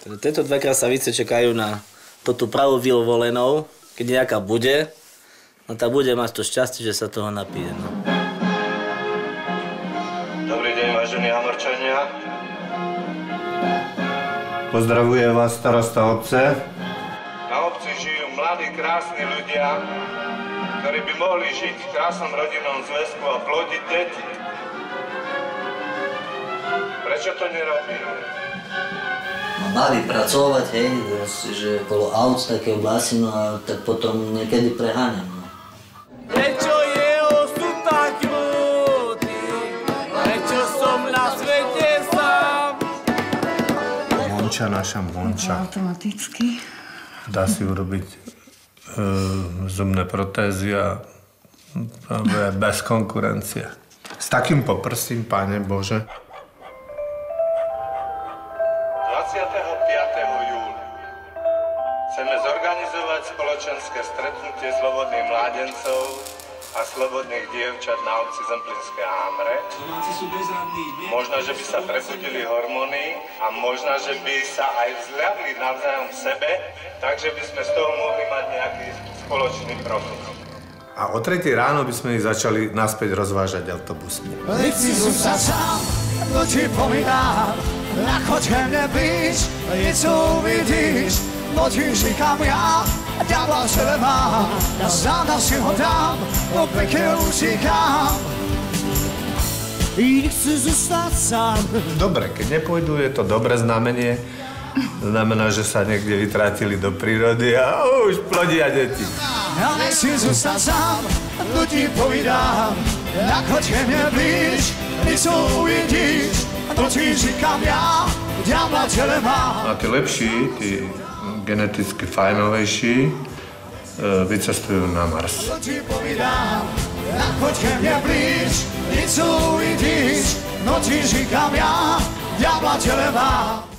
Tieto dve krasavice čakajú na tú pravú vyvolenou, keď nejaká bude, no tá bude mať to šťastie, že sa toho napije. No. Dobrý deň, vážení Hamorčania. Pozdravuje vás starosta obce. Na obci žijú mladí, krásni ľudia, ktorí by mohli žiť v krásnom rodinnom zväzku a plodiť deti. Prečo to nerobíme? Baví pracovať, hej, že okolo aut také oblasti, no a tak potom niekedy preháňam. No. Prečo jeho sú tak ľudí? Prečo som na svete sám? Monča, naša Monča. Automaticky. Dá si urobiť zubné protézy a bez konkurencie. S takým poprsím, Pane Bože. 25. júla chceme zorganizovať spoločenské stretnutie slobodných mládencov a slobodných dievčat na obci Zemplínske Hamre. Možno, že by sa prebudili hormóny a možno, že by sa aj vzľadli navzájom v sebe, takže by sme z toho mohli mať nejaký spoločný profit. A o 3 ráno by sme ich začali naspäť rozvážať autobusmi. Nechci zůstat sám, to ti povídám, ľahko tě mne blíž, něco uvidíš, to ti říkám já, ďábla v sebe mám, na záda si ho dám, to pekne utíkám. Nechci zůstat sám. Dobre, keď nepôjdu, je to dobré znamenie. Znamená, že sa niekde vytrátili do prírody a už plodia deti. Ja nechci zůstat sám, to ti povídám, ľahko tě mne blíž, něco uvidíš, to ti říkám já, ďábla v tele mám. A tí lepší, tí geneticky fajnovejší, vycestujú na Mars. To ti povídám, ľahko tě mne blíž, něco uvidíš, no ti říkám já, ďábla v tele mám.